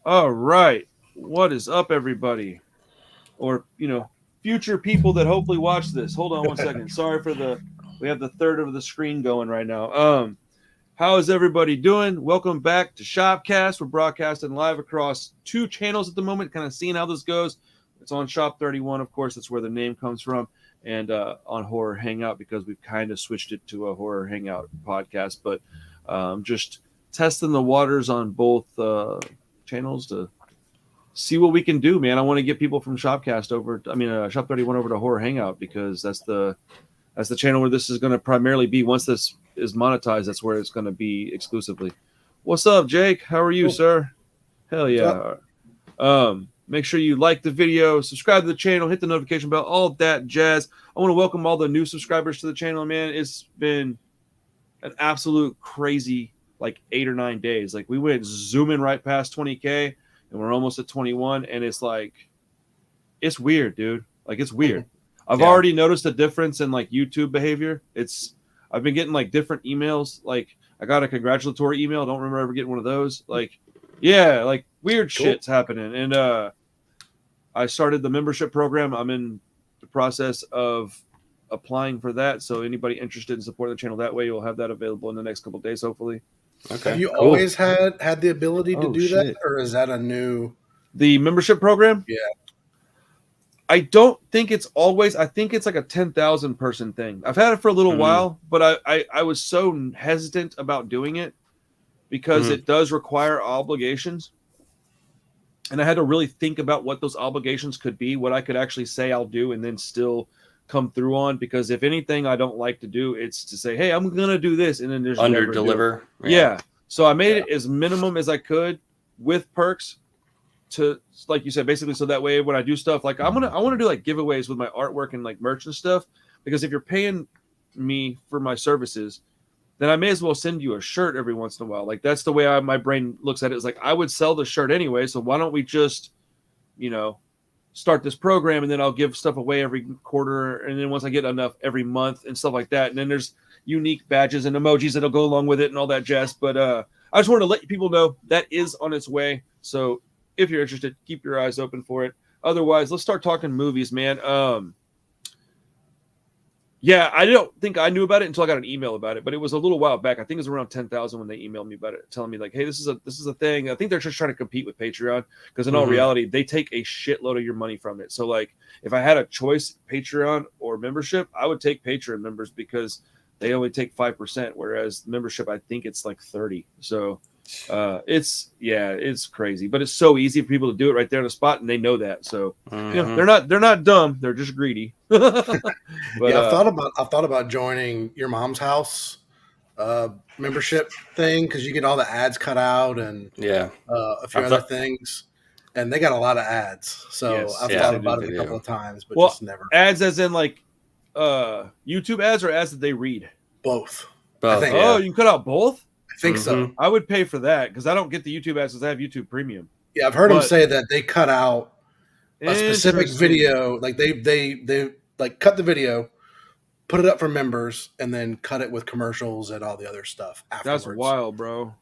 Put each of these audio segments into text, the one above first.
All right. What is up, everybody? Or, future people that hopefully watch this. Hold on one second. Sorry for we have the third of the screen going right now. How is everybody doing? Welcome back to SHOPcast. We're broadcasting live across 2 channels at the moment, kind of seeing how this goes. It's on Shop 31, of course. That's where the name comes from. And on Horror Hangout, because we've kind of switched it to a Horror Hangout podcast. But just testing the waters on both channels to see what we can do, man. I want to get people from SHOPcast Shop 31 over to Horror Hangout, because that's the channel where this is going to primarily be. Once this is monetized, that's where it's going to be exclusively. What's up, Jake? How are you, cool. sir? Hell yeah. Make sure you like the video, subscribe to the channel, hit the notification bell, all that jazz. I want to welcome all the new subscribers to the channel, man. It's been an absolute crazy 8 or 9 days. We went zooming right past 20K, and we're almost at 21, and it's it's weird, dude. It's weird. I've already noticed a difference in YouTube behavior. I've been getting different emails. I got a congratulatory email. I don't remember ever getting one of those. Weird shit's happening. And I started the membership program. I'm in the process of applying for that. So anybody interested in supporting the channel that way, you'll have that available in the next couple of days, hopefully. Okay. Have you always had the ability to do that, or is that a new? The membership program? Yeah. I don't think it's always. I think it's a 10,000 person thing. I've had it for a little while, but I was so hesitant about doing it because it does require obligations. And I had to really think about what those obligations could be, what I could actually say I'll do and then still come through on. Because if anything I don't like to do, it's to say, hey, I'm going to do this. And then there's under deliver. Yeah. So I made it as minimum as I could with perks to, like you said, basically. So that way, when I do stuff, I want to do giveaways with my artwork and merch and stuff, because if you're paying me for my services, then I may as well send you a shirt every once in a while. That's the way my brain looks at it. Is I would sell the shirt anyway. So why don't we just, start this program, and then I'll give stuff away every quarter. And then once I get enough, every month and stuff like that. And then there's unique badges and emojis that'll go along with it and all that jazz. But I just wanted to let people know that is on its way. So if you're interested, keep your eyes open for it. Otherwise, let's start talking movies, man. Yeah, I don't think I knew about it until I got an email about it, but it was a little while back. I think it was around 10,000 when they emailed me about it, telling me hey, this is a thing. I think they're just trying to compete with Patreon, because in all reality, they take a shitload of your money from it. So if I had a choice, Patreon or membership, I would take Patreon members, because they only take 5%, whereas membership, I think it's 30. So it's crazy, but it's so easy for people to do it right there on the spot, and they know that. So they're not dumb, they're just greedy. But I've thought about joining your mom's house membership thing, because you get all the ads cut out and a few other things, and they got a lot of ads. So I've thought about it a couple of times, but just never. Ads as in YouTube ads, or ads that they read? Both. I think. You can cut out both? I think so. I would pay for that, because I don't get the YouTube ads because I have YouTube Premium. Yeah, I've heard them say that they cut out a specific video. They cut the video, put it up for members, and then cut it with commercials and all the other stuff afterwards. That's wild, bro.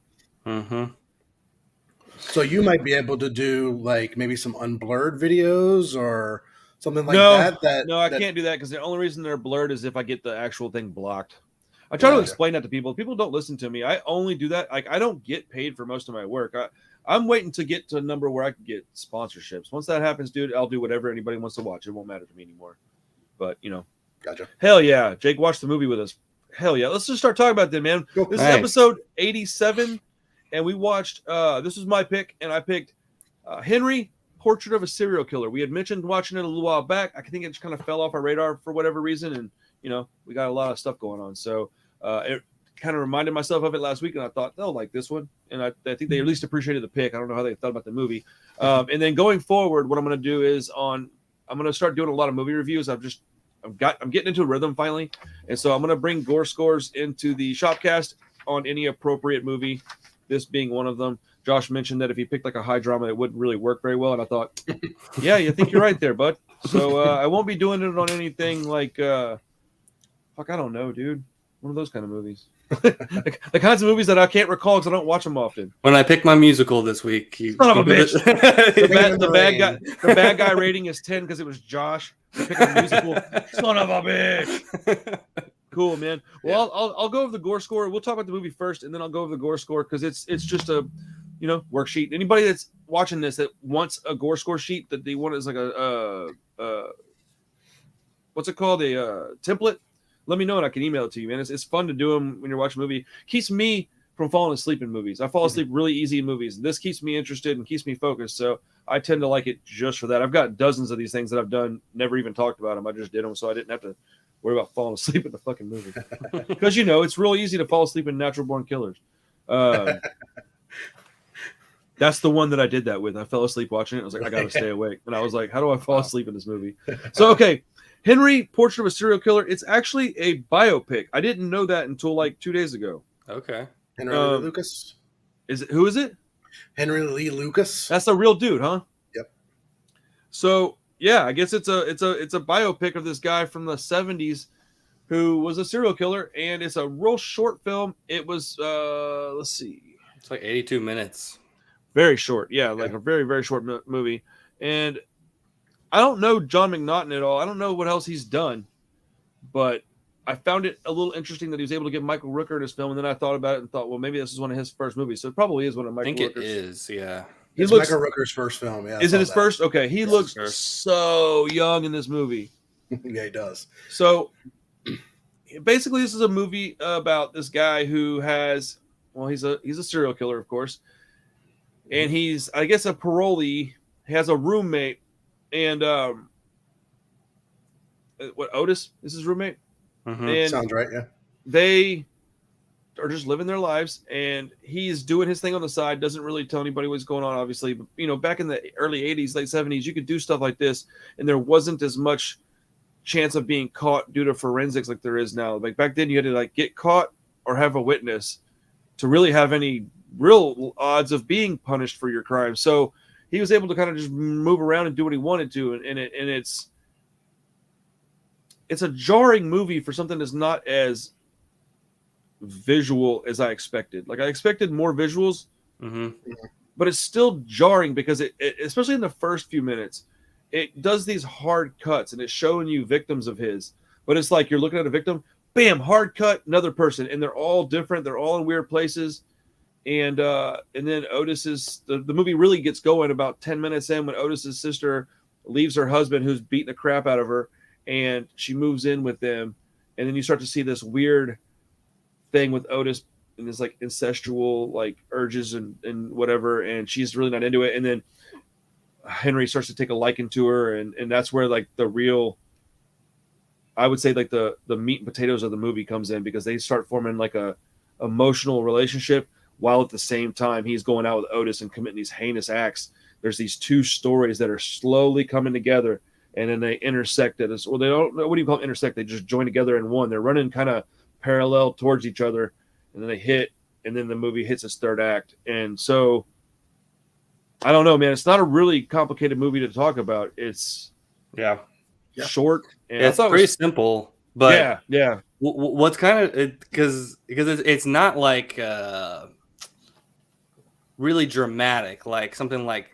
So you might be able to do maybe some unblurred videos or something like that. No, I can't do that, because the only reason they're blurred is if I get the actual thing blocked. I try to explain that to people. People don't listen to me. I only do that. I don't get paid for most of my work. I'm waiting to get to a number where I can get sponsorships. Once that happens, dude, I'll do whatever anybody wants to watch. It won't matter to me anymore. But, Gotcha. Hell yeah. Jake watched the movie with us. Hell yeah. Let's just start talking about that, man. Cool. This is episode 87, and we watched, this was my pick, and I picked Henry, Portrait of a Serial Killer. We had mentioned watching it a little while back. I think it just kind of fell off our radar for whatever reason, and we got a lot of stuff going on. So it kind of reminded myself of it last week, and I thought they'll like this one. And I think they at least appreciated the pick. I don't know how they thought about the movie. And then going forward, what I'm going to do is I'm going to start doing a lot of movie reviews. I'm getting into a rhythm finally. And so I'm going to bring gore scores into the SHOPcast on any appropriate movie, this being one of them. Josh mentioned that if he picked a high drama, it wouldn't really work very well. And I thought, yeah, you think you're right there, bud. So I won't be doing it on anything I don't know, dude. One of those kind of movies. the kinds of movies that I can't recall because I don't watch them often. When I pick my musical this week, son of a bitch. the bad guy rating is 10 because it was Josh. Picking a musical. Son of a bitch. Cool, man. Well, yeah. I'll go over the gore score. We'll talk about the movie first, and then I'll go over the gore score because it's just a worksheet. Anybody that's watching this that wants a gore score sheet that they want is like a what's it called, a template, let me know and I can email it to you, man. It's fun to do them when you're watching a movie. Keeps me from falling asleep in movies. I fall asleep really easy in movies. This keeps me interested and keeps me focused, so I tend to like it just for that. I've got dozens of these things that I've done, never even talked about them. I just did them so I didn't have to worry about falling asleep in the fucking movie. Because it's real easy to fall asleep in Natural Born Killers. That's the one that I did that with. I fell asleep watching it. I was like, I gotta stay awake. And I was like, how do I fall asleep in this movie? So, okay. Henry, Portrait of a Serial Killer. It's actually a biopic. I didn't know that until like 2 days ago. Okay. Henry Lee Lucas. Who is it? Henry Lee Lucas. That's a real dude, huh? Yep. So yeah, I guess it's a biopic of this guy from the 70s who was a serial killer, and it's a real short film. It was let's see. It's like 82 minutes. Very short, yeah, like a very, very short movie. And I don't know John McNaughton at all. I don't know what else he's done, but I found it a little interesting that he was able to get Michael Rooker in his film. And then I thought about it and thought, well, maybe this is one of his first movies. So it probably is one of Michael Rooker's. I think it is, yeah. It's Michael Rooker's first film, yeah. Is it his first? Okay, he looks so young in this movie. Yeah, he does. So basically, this is a movie about this guy who has, well, he's a serial killer, of course. And he's, I guess, a parolee. He has a roommate. And Otis is his roommate? Mm-hmm. And sounds right, yeah. They are just living their lives, and he's doing his thing on the side, doesn't really tell anybody what's going on, obviously. But, back in the early 80s, late 70s, you could do stuff like this, and there wasn't as much chance of being caught due to forensics like there is now. Like back then, you had to like get caught or have a witness to really have any real odds of being punished for your crime. So he was able to kind of just move around and do what he wanted to, and it's a jarring movie for something that's not as visual as I expected. Like I expected more visuals, but it's still jarring because it especially in the first few minutes, it does these hard cuts and it's showing you victims of his. But it's like you're looking at a victim, bam, hard cut, another person, and they're all different. They're all in weird places. And then Otis's the movie really gets going about 10 minutes in when Otis's sister leaves her husband who's beating the crap out of her, and she moves in with them. And then you start to see this weird thing with Otis and this like incestual like urges and whatever, and she's really not into it. And then Henry starts to take a liking to her, and that's where like the real, I would say like the meat and potatoes of the movie comes in, because they start forming like a emotional relationship while at the same time he's going out with Otis and committing these heinous acts. There's these two stories that are slowly coming together, and then they intersect at us. Well, they don't, what do you call them, intersect? They just join together in one. They're running kind of parallel towards each other, and then they hit, and then the movie hits its third act. And so I don't know, man. It's not a really complicated movie to talk about. It's short. And it's pretty simple, but yeah. What's kind of, because it's not like really dramatic, like something like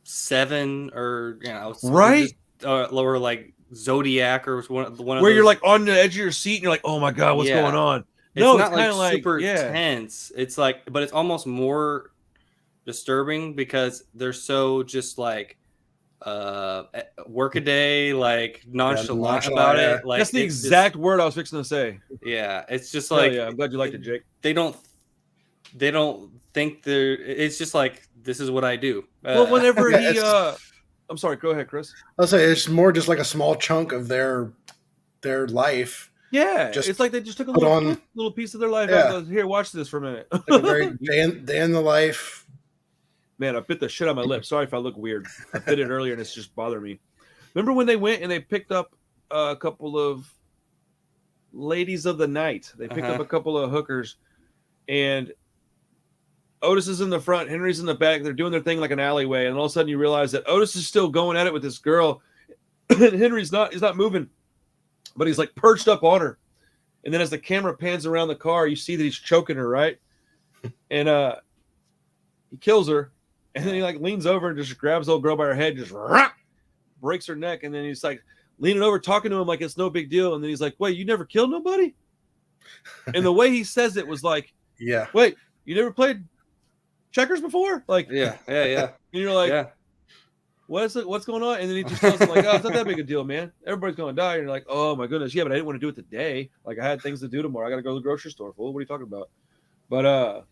Seven or right, or like Zodiac or one of where those. You're like on the edge of your seat and you're like, oh my god, what's going on? No, it's not like super tense. It's like, but it's almost more disturbing because they're so just like work a day, like nonchalant about it. Like that's the exact word I was fixing to say. Yeah, it's just like, I'm glad you liked it, Jake. They don't think they're. It's just like, this is what I do. Well, whenever he, I'm sorry. Go ahead, Chris. I'll say it's more just like a small chunk of their life. Yeah, it's like they just took a little piece of their life. Out. Here, watch this for a minute. Like a very day in the life. Man, I bit the shit on my lip. Sorry if I look weird. I bit it earlier and it's just bothering me. Remember when they went and they picked up a couple of ladies of the night? They picked up a couple of hookers, and Otis is in the front, Henry's in the back. They're doing their thing like an alleyway, and all of a sudden you realize that Otis is still going at it with this girl, and Henry's not moving, but he's like perched up on her, And then as the camera pans around the car, you see that he's choking her, right? And he kills her. And then he like leans over and just grabs the old girl by her head, just breaks her neck. And then he's like leaning over, talking to him like it's no big deal. And then he's like, wait, you never killed nobody? And the way he says it was like, yeah, wait, you never played checkers before? Like, yeah. And you're like, what's going on? And then he just tells him like, oh, it's not that big a deal, man. Everybody's going to die. And you're like, oh my goodness. Yeah, but I didn't want to do it today. Like I had things to do tomorrow. I got to go to the grocery store. Fool. What are you talking about? But,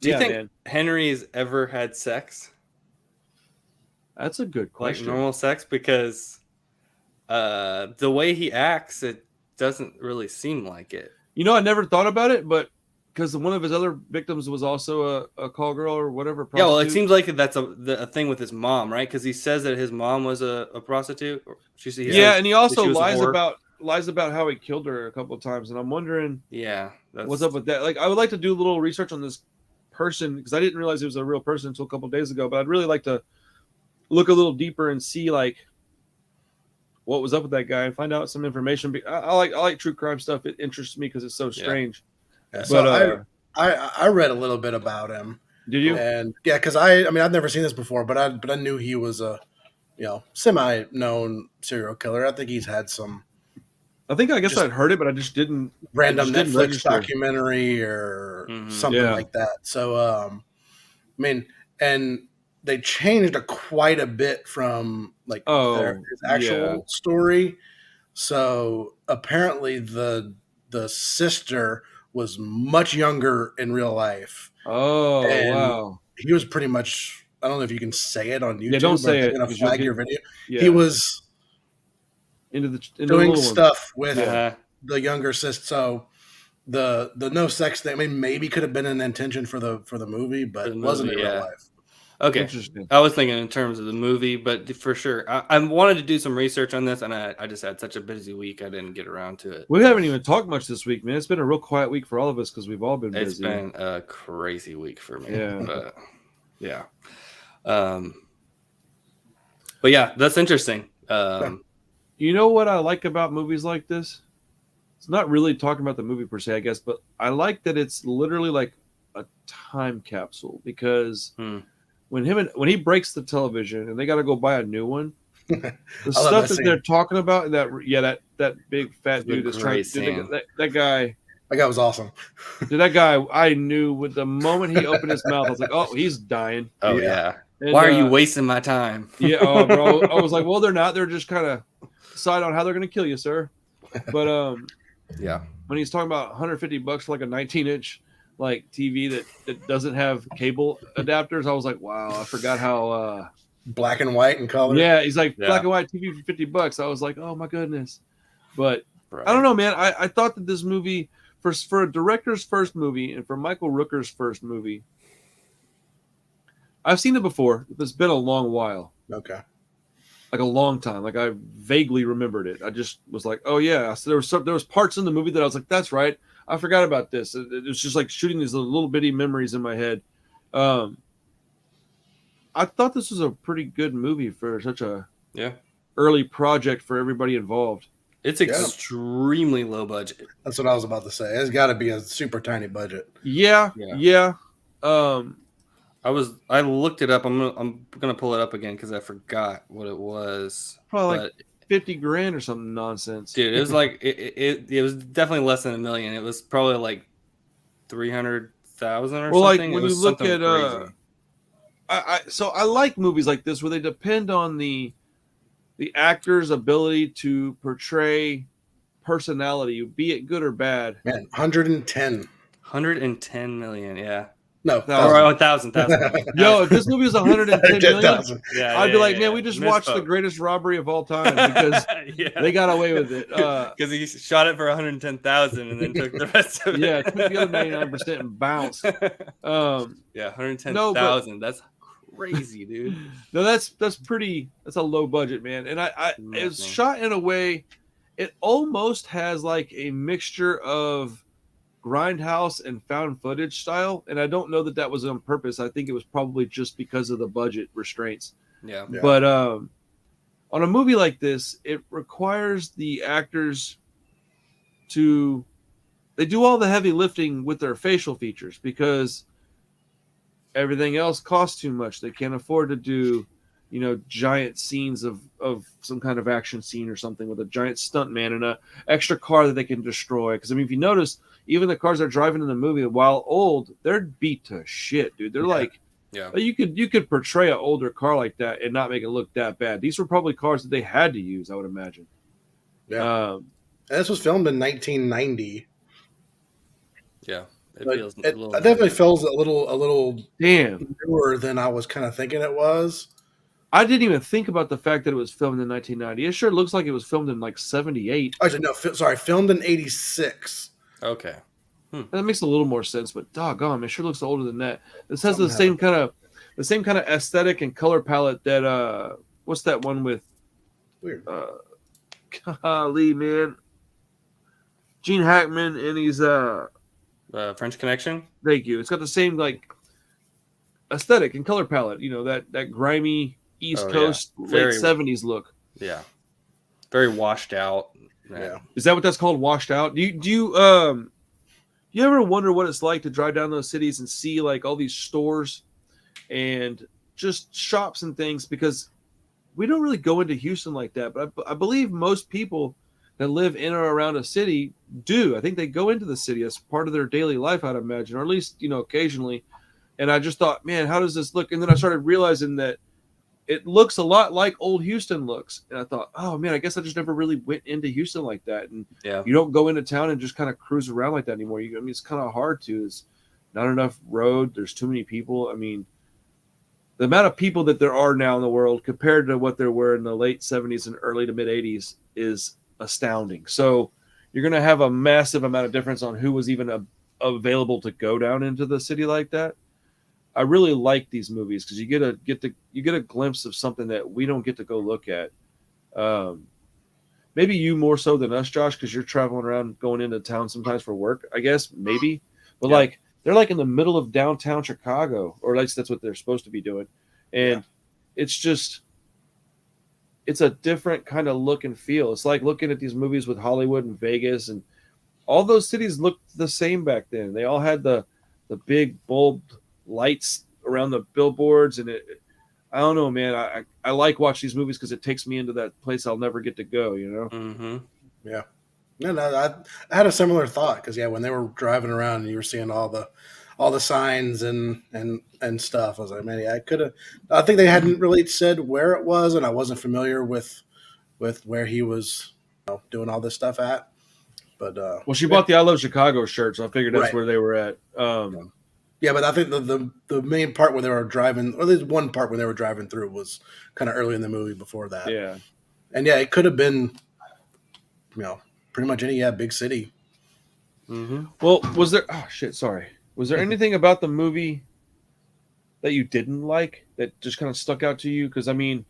do you think Henry's ever had sex? That's a good question. Like normal sex? Because the way he acts, it doesn't really seem like it. You know, I never thought about it, but because one of his other victims was also a call girl or whatever. Prostitute. Yeah, well, it seems like that's a thing with his mom, right? Because he says that his mom was a prostitute. And he also lies about how he killed her a couple of times, and I'm wondering, what's up with that? Like, I would like to do a little research on this person because I didn't realize he was a real person until a couple of days ago. But I'd really like to look a little deeper and see like what was up with that guy and find out some information. I like true crime stuff. It interests me because it's so strange. Yeah, so I read a little bit about him. Did you? And yeah, because I mean I've never seen this before, but I knew he was a semi-known serial killer. I think he's had some. I guess I'd heard it, but I just didn't. Random Netflix documentary or something like that. So I mean, and they changed quite a bit from like his actual story. So apparently the sister was much younger in real life. Oh, wow. He was pretty much, I don't know if you can say it on YouTube. Yeah, don't say it. Going to flag your video. Yeah. He was doing stuff with the younger sister. So the no sex thing, I mean, maybe could have been an intention for the movie, but it wasn't in real life. Okay. Interesting. I was thinking in terms of the movie, but for sure. I wanted to do some research on this, and I just had such a busy week, I didn't get around to it. We haven't even talked much this week, man. It's been a real quiet week for all of us because we've all been busy. It's been a crazy week for me. Yeah. But, yeah. But yeah, that's interesting. You know what I like about movies like this? It's not really talking about the movie per se, I guess, but I like that it's literally like a time capsule because when he breaks the television and they got to go buy a new one, the stuff that they're talking about, that big fat dude is trying to that guy. That guy was awesome. Dude, that guy, I knew with the moment he opened his mouth, I was like, oh, he's dying. Oh, yeah. And, why are you wasting my time? Yeah, bro. I was like, well, they're not. They're just kind of decide on how they're going to kill you, sir. But when he's talking about $150 for like a 19-inch like TV that doesn't have cable adapters, I was like, wow, I forgot how black and white and color. Yeah, he's like black and white TV for $50. I was like, oh my goodness. But I don't know, man. I thought that this movie for a director's first movie and for Michael Rooker's first movie, I've seen it before. It's been a long while. Okay. Like a long time. Like I vaguely remembered it. I just was like, oh yeah. So there was parts in the movie that I was like, that's right. I forgot about this. It was just like shooting these little bitty memories in my head. I thought this was a pretty good movie for such a early project for everybody involved. It's extremely low budget. That's what I was about to say. It's got to be a super tiny budget. Yeah. I looked it up. I'm gonna pull it up again because I forgot what it was. Probably like $50,000 or something nonsense. Dude, it was like it was definitely less than $1 million. It was probably like 300,000 or something. Like when you look at I like movies like this where they depend on the actor's ability to portray personality, be it good or bad. Man, 110 million, yeah. No, 1,000. Yo, if this movie was 110 million, I'd be like, man, we just watched the greatest robbery of all time because they got away with it. Because he shot it for 110,000 and then took the rest of it. Yeah, took the other 99% and bounced. 110,000. That's crazy, dude. No, that's a low budget, man. And it's shot in a way, it almost has like a mixture of Grindhouse and found footage style, and I don't know that was on purpose. I think it was probably just because of the budget restraints. Yeah. But on a movie like this, it requires the actors to they do all the heavy lifting with their facial features because everything else costs too much. They can't afford to do, giant scenes of some kind of action scene or something with a giant stuntman and a extra car that they can destroy. Because if you notice, even the cars they're driving in the movie, while old, they're beat to shit, dude. They're you could portray an older car like that and not make it look that bad. These were probably cars that they had to use, I would imagine. Yeah. And this was filmed in 1990. Yeah. It definitely feels a little damn newer than I was kind of thinking it was. I didn't even think about the fact that it was filmed in 1990. It sure looks like it was filmed in like 78. Actually, no, filmed in 86. Okay. That makes a little more sense, but doggone, it sure looks older than that. This has the same kind of aesthetic and color palette that what's that one with? Weird. Golly, man. Gene Hackman and he's French Connection. Thank you. It's got the same like aesthetic and color palette. That grimy East Coast late 70s look. Yeah, very washed out. Yeah. Is that what that's called? Washed out? Do you ever wonder what it's like to drive down those cities and see like all these stores and just shops and things? Because we don't really go into Houston like that, but I believe most people that live in or around a city do. I think they go into the city as part of their daily life, I'd imagine, or at least, occasionally. And I just thought, man, how does this look? And then I started realizing that it looks a lot like old Houston looks. And I thought, oh man, I guess I just never really went into Houston like that. And you don't go into town and just kind of cruise around like that anymore. It's kind of hard to. There's not enough road. There's too many people. I mean, the amount of people that there are now in the world compared to what there were in the late 70s and early to mid 80s is astounding. So you're going to have a massive amount of difference on who was even available to go down into the city like that. I really like these movies because you get a glimpse of something that we don't get to go look at. Maybe you more so than us, Josh, because you're traveling around going into town sometimes for work, I guess, maybe. But like they're like in the middle of downtown Chicago, or at least that's what they're supposed to be doing. And it's just it's a different kind of look and feel. It's like looking at these movies with Hollywood and Vegas, and all those cities looked the same back then. They all had the big bulbed lights around the billboards, and I don't know, man. I like watching these movies because it takes me into that place I'll never get to go. Mm-hmm. Yeah. No, I had a similar thought because when they were driving around and you were seeing all the signs and stuff, I was like, man, I think they hadn't really said where it was, and I wasn't familiar with where he was doing all this stuff at. But well, she bought the I Love Chicago shirt, so I figured that's where they were at. Yeah, but I think the main part where they were driving, or at least one part when they were driving through, was kind of early in the movie before that. Yeah, and it could have been, pretty much any big city. Mm-hmm. Well, was there? Oh shit! Sorry. Was there anything about the movie that you didn't like that just kind of stuck out to you? Because I mean,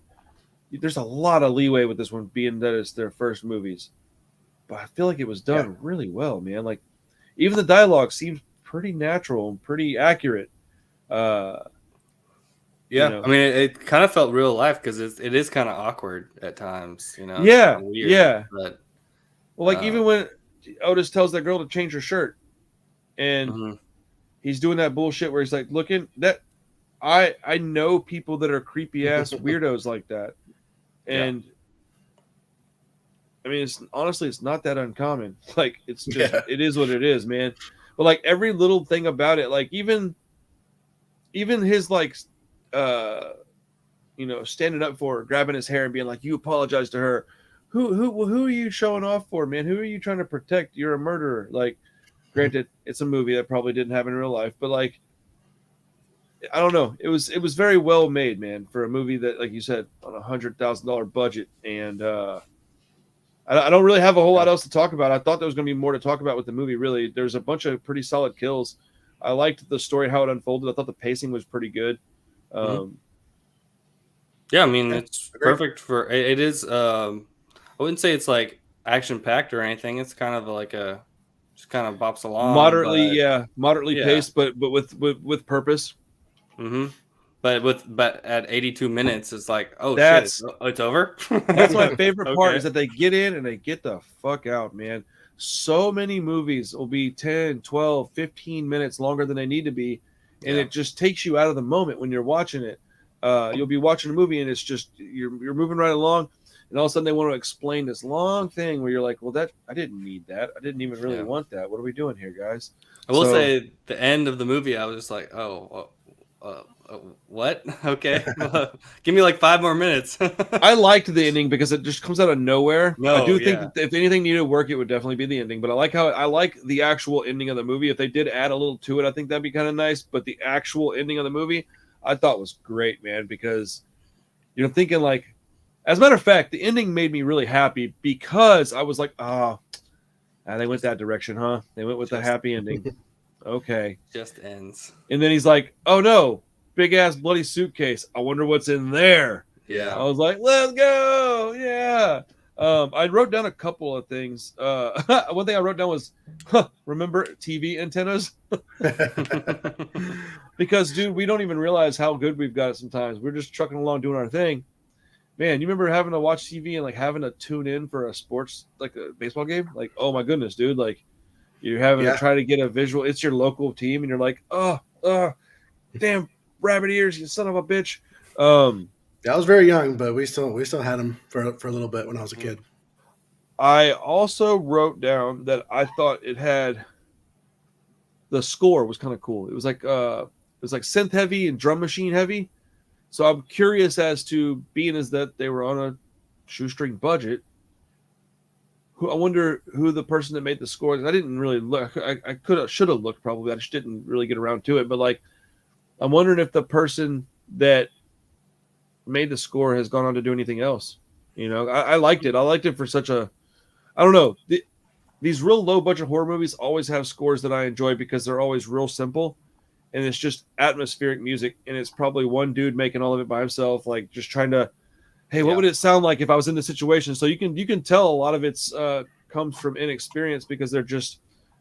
there's a lot of leeway with this one, being that it's their first movies, but I feel like it was done really well, man. Like even the dialogue seemed pretty natural and pretty accurate. I mean, it kind of felt real life because it is kind of awkward at times, Yeah, weird, yeah. But even when Otis tells that girl to change her shirt, and he's doing that bullshit where he's like, looking that I know people that are creepy ass weirdos like that, and I mean, it's not that uncommon. Like it's just it is what it is, man. But like every little thing about it, like even his like standing up for her, grabbing his hair and being like, you apologize to her. Who are you showing off for, man? Who are you trying to protect? You're a murderer. Like, granted, it's a movie that probably didn't happen in real life, but like I don't know. It was very well made, man, for a movie that, like you said, on $100,000 budget. And I don't really have a whole lot else to talk about. I thought there was going to be more to talk about with the movie, really. There's a bunch of pretty solid kills. I liked the story, how it unfolded. I thought the pacing was pretty good. I mean, it's perfect for it is. I wouldn't say it's like action packed or anything. It's kind of like just kind of bops along. Moderately paced, but with purpose. Mm-hmm. But at 82 minutes, it's like, shit, it's over. That's my favorite part is that they get in and they get the fuck out, man. So many movies will be 10, 12, 15 minutes longer than they need to be. And it just takes you out of the moment when you're watching it. You'll be watching a movie and it's just, you're moving right along. And all of a sudden they want to explain this long thing where you're like, well, I didn't need that. I didn't even really want that. What are we doing here, guys? I will say the end of the movie, I was just like, what? Okay. Give me like 5 more minutes. I liked the ending because it just comes out of nowhere. No, I do think that if anything needed work, it would definitely be the ending. But I like the actual ending of the movie. If they did add a little to it, I think that'd be kind of nice. But the actual ending of the movie, I thought was great, man, because you're thinking like, as a matter of fact, the ending made me really happy because I was like, they went that direction, huh? They went with the happy ending. Okay. Just ends. And then he's like, oh no, big ass bloody suitcase. I wonder what's in there. Yeah. I was like, let's go. Yeah. I wrote down a couple of things. One thing I wrote down was, remember TV antennas? Because, dude, we don't even realize how good we've got it sometimes. We're just trucking along doing our thing. Man, you remember having to watch TV and like having to tune in for a sports, like a baseball game? Like, oh my goodness, dude. Like, you're having to try to get a visual. It's your local team, and you're like, damn rabbit ears, you son of a bitch. I was very young, but we still had them for a little bit when I was a kid. I also wrote down that I thought it had the score was kind of cool. It was like synth heavy and drum machine heavy. So I'm curious as to, being as that they were on a shoestring budget, I wonder who the person that made the score. I didn't really look. I should have looked probably. I just didn't really get around to it. But like, I'm wondering if the person that made the score has gone on to do anything else. You know, I liked it. I liked it for such a, I don't know. These real low budget horror movies always have scores that I enjoy because they're always real simple. And it's just atmospheric music, and it's probably one dude making all of it by himself, like just trying to, hey, what would it sound like if I was in this situation? So you can tell a lot of it's comes from inexperience because they're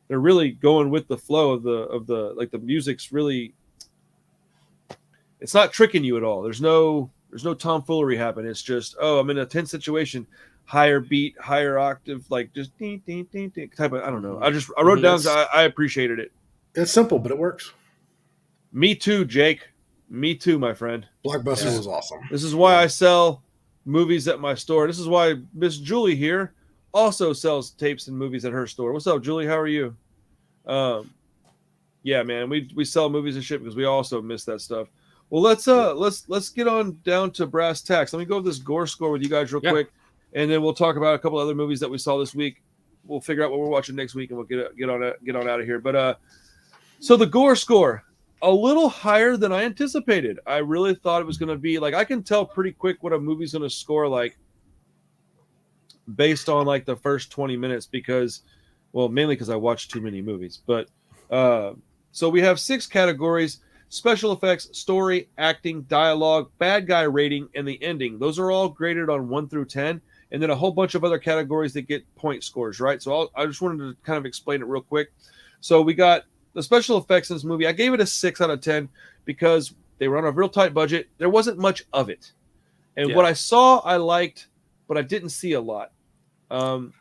really going with the flow of the like the music's really, it's not tricking you at all. There's no tomfoolery happening. It's just, I'm in a tense situation, higher beat, higher octave, like just ding, ding, ding, ding type of, I don't know. I wrote down, I appreciated it. It's simple, but it works. Me too, Jake. Me too, my friend. Blockbuster was awesome. This is why I sell movies at my store. This is why Miss Julie here also sells tapes and movies at her store. What's up, Julie? How are you? Yeah, man. We sell movies and shit because we also miss that stuff. Well, let's get on down to brass tacks. Let me go over this gore score with you guys real quick, and then we'll talk about a couple other movies that we saw this week. We'll figure out what we're watching next week, and we'll get on out of here. But so the gore score, a little higher than I anticipated. I really thought it was going to be like, I can tell pretty quick what a movie's going to score like based on like the first 20 minutes because, well, mainly because I watched too many movies. But so we have 6 categories: special effects, story, acting, dialogue, bad guy rating, and the ending. Those are all graded on 1 through 10, and then a whole bunch of other categories that get point scores, right? So I just wanted to kind of explain it real quick. So we got the special effects in this movie. I gave it a 6 out of 10 because they were on a real tight budget. There wasn't much of it. And what I saw, I liked, but I didn't see a lot. And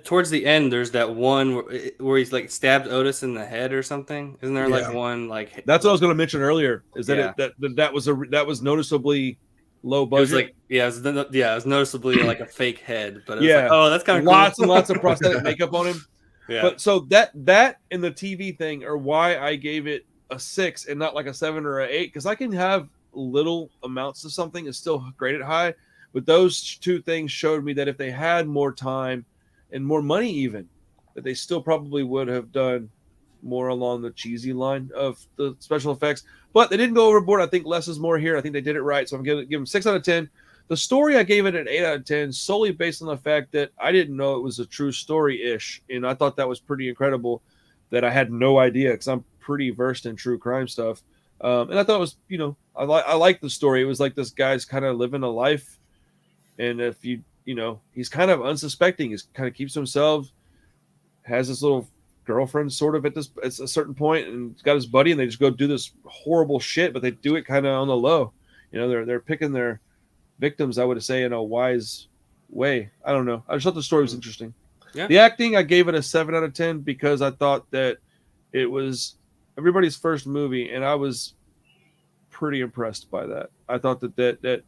towards the end, there's that one where he's like stabbed Otis in the head or something. Isn't there like one like? That's what I was going to mention earlier. Is that that was noticeably low budget? It was noticeably like a fake head. But it was like, oh, that's kind of lots cool. and lots of prosthetic makeup on him. Yeah. But so that and the TV thing are why I gave it a 6 and not like a 7 or an 8, because I can have little amounts of something and still grade it high. But those two things showed me that if they had more time and more money, even, that they still probably would have done more along the cheesy line of the special effects. But they didn't go overboard. I think less is more here. I think they did it right. So I'm going to give them 6 out of 10. The story, I gave it an 8 out of 10, solely based on the fact that I didn't know it was a true story-ish. And I thought that was pretty incredible that I had no idea, because I'm pretty versed in true crime stuff. And I thought it was, I like the story. It was like this guy's kind of living a life. And if he's kind of unsuspecting. He kind of keeps to himself, has this little girlfriend sort of at a certain point, and he's got his buddy, and they just go do this horrible shit, but they do it kind of on the low. They're picking their victims, I would say, in a wise way. I don't know. I just thought the story was interesting. Yeah. The acting, I gave it a 7 out of 10 because I thought that it was everybody's first movie, and I was pretty impressed by that. I thought that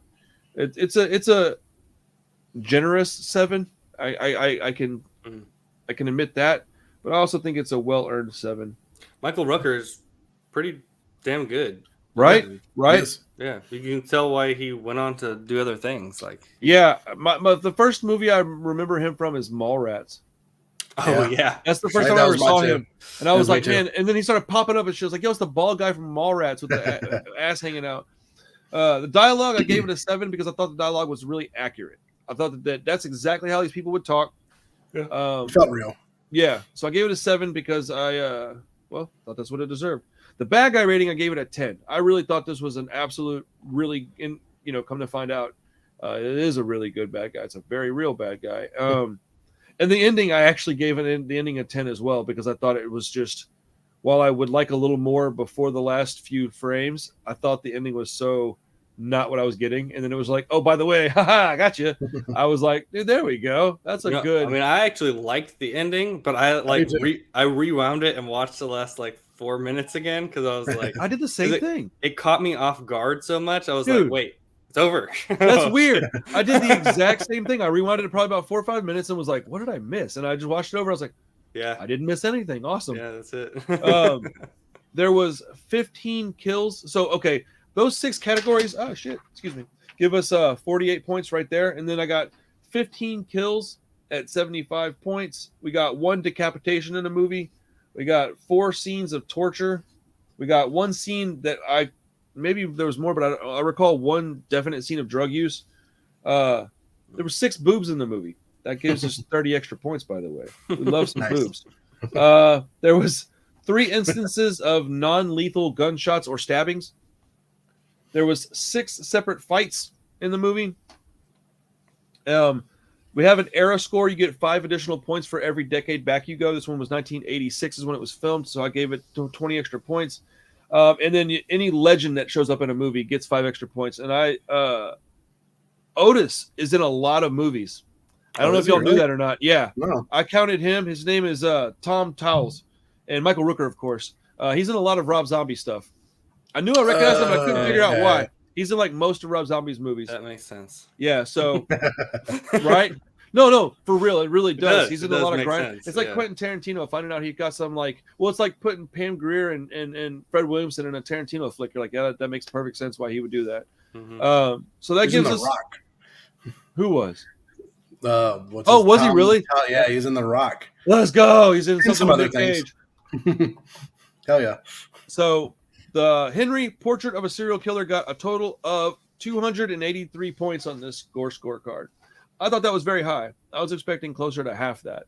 it's a generous 7. I can admit that, but I also think it's a well-earned 7. Michael Rooker's pretty damn good. Right? Yeah. Right? Yes. Yeah, you can tell why he went on to do other things. Like, yeah, the first movie I remember him from is Mallrats. Oh yeah, that's the first time I ever saw him, and I was like, man. And then he started popping up, and she was like, "Yo, it's the bald guy from Mallrats with the ass hanging out." The dialogue, I gave it a 7 because I thought the dialogue was really accurate. I thought that's exactly how these people would talk. It felt real. Yeah, so I gave it a 7 because I thought that's what it deserved. The bad guy rating, I gave it a 10. I really thought this was an absolute, really, come to find out, it is a really good bad guy. It's a very real bad guy. And the ending, I actually gave the ending a 10 as well because I thought it was just, while I would like a little more before the last few frames, I thought the ending was so not what I was getting. And then it was like, oh, by the way, haha, I got you. I was like, dude, there we go. That's good. I mean, I actually liked the ending, but I I rewound it and watched the last 4 minutes again because I was like, I did the same thing. It caught me off guard so much. I was like, wait, it's over. That's weird. I did the exact same thing. I rewinded it probably about 4 or 5 minutes and was like, what did I miss? And I just watched it over. I was like, yeah, I didn't miss anything. Awesome. Yeah, that's it. There was 15 kills. So, okay, those 6 categories, oh shit, excuse me, give us 48 points right there. And then I got 15 kills at 75 points. We got 1 decapitation in the movie. We got 4 scenes of torture. We got 1 scene that maybe there was more, but I recall 1 definite scene of drug use. There were 6 boobs in the movie. That gives us 30 extra points, by the way. We love some boobs. There was 3 instances of non-lethal gunshots or stabbings. There was 6 separate fights in the movie. We have an era score. You get 5 additional points for every decade back you go. This one was 1986 is when it was filmed, so I gave it 20 extra points. And then any legend that shows up in a movie gets 5 extra points. And Otis is in a lot of movies. I don't know if y'all knew that or not. Yeah. No. I counted him. His name is Tom Towles. And Michael Rooker, of course. He's in a lot of Rob Zombie stuff. I knew I recognized him, but I couldn't figure out why. He's in most of Rob Zombie's movies. That makes sense. Yeah, so right? No, for real, it really does. He's in a lot of grind. Sense. It's like Quentin Tarantino finding out he got some it's like putting Pam Grier and Fred Williamson in a Tarantino flick. You're like, yeah, that makes perfect sense why he would do that. Mm-hmm. So that gives us Rock. Who was? Was he really? Yeah, he's in The Rock. Let's go. He's in some other things. Hell yeah. So the Henry Portrait of a Serial Killer got a total of 283 points on this scorecard. I thought that was very high. I was expecting closer to half that.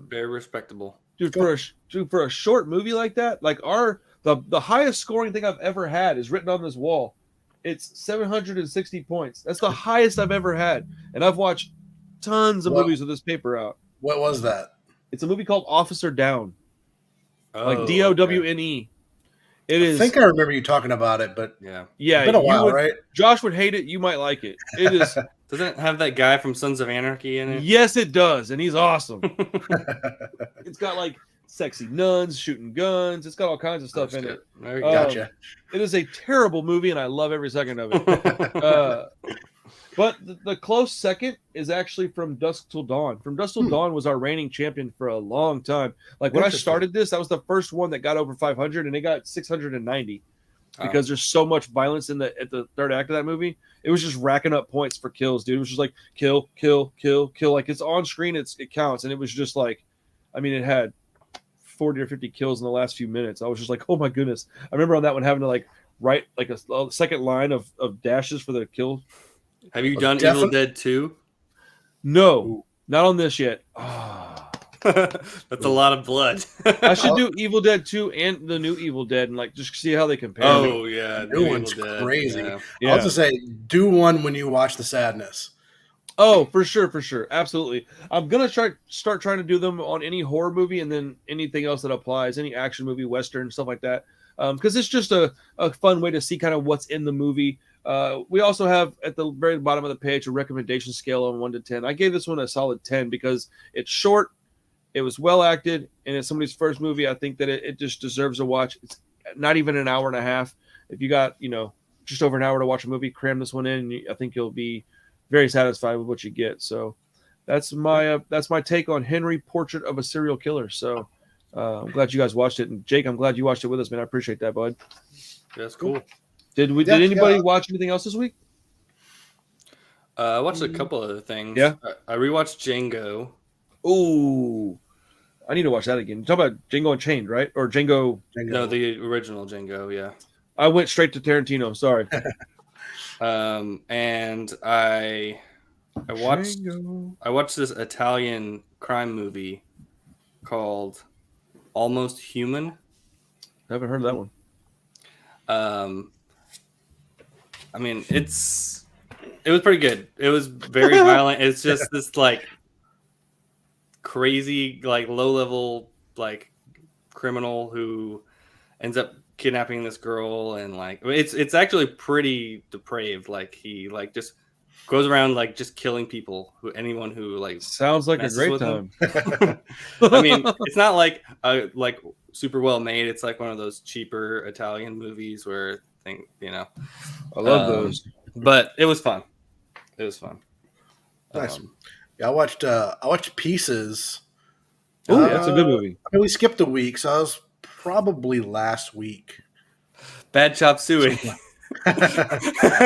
Very respectable. Dude, for a short movie like that, the highest scoring thing I've ever had is written on this wall. It's 760 points. That's the highest I've ever had. And I've watched tons of movies with this paper out. What was that? It's a movie called Officer Down. DOWNE. It is. I think I remember you talking about it, but yeah, it's been a while, right? Josh would hate it. You might like it. It is. Doesn't it have that guy from Sons of Anarchy in it? Yes, it does, and he's awesome. It's got sexy nuns shooting guns. It's got all kinds of stuff in it. Gotcha. It is a terrible movie, and I love every second of it. But the close second is actually From Dusk Till Dawn. From Dusk Till Dawn was our reigning champion for a long time. When I started this, that was the first one that got over 500, and it got 690 because there's so much violence at the third act of that movie. It was just racking up points for kills, dude. It was just like kill, kill, kill, kill. It's on screen, it counts, and it was just it had 40 or 50 kills in the last few minutes. I was just like, oh my goodness. I remember on that one having to write a second line of dashes for the kill. Have you done Evil Dead 2? No, not on this yet. That's a lot of blood. I should do Evil Dead 2 and the new Evil Dead and just see how they compare. Oh, yeah. The new one's crazy. Yeah. I'll just say, do one when you watch The Sadness. Oh, for sure. Absolutely. I'm going to start trying to do them on any horror movie and then anything else that applies, any action movie, Western, stuff like that. because it's just a fun way to see kind of what's in the movie. We also have at the very bottom of the page a recommendation scale on 1 to 10. I gave this one a solid 10 because it's short, it was well acted, and it's somebody's first movie. I think that it just deserves a watch. It's not even an hour and a half. If you got just over an hour to watch a movie, cram this one in, and I think you'll be very satisfied with what you get. So that's my take on Henry, Portrait of a Serial Killer. So I'm glad you guys watched it, and Jake, I'm glad you watched it with us, man. I appreciate that, bud. That's cool. Did anybody watch anything else this week? I watched a couple other things. Yeah, I rewatched Django. Ooh, I need to watch that again. You talk about Django Unchained, right? Or Django? No, the original Django. Yeah. I went straight to Tarantino. Sorry. And I watched this Italian crime movie called Almost Human. I haven't heard of that one. I mean, it was pretty good. It was very violent. It's just this like crazy, like low level, like criminal who ends up kidnapping this girl, and like it's actually pretty depraved. Like he like just goes around like just killing people, anyone who like sounds like a great time. I mean, it's not like super well made. It's like one of those cheaper Italian movies where I love those. But it was fun. It was fun. Nice. Yeah, I watched Pieces. Oh, that's a good movie. I mean, we skipped a week, so I was probably last week. Bad Chop Suey. That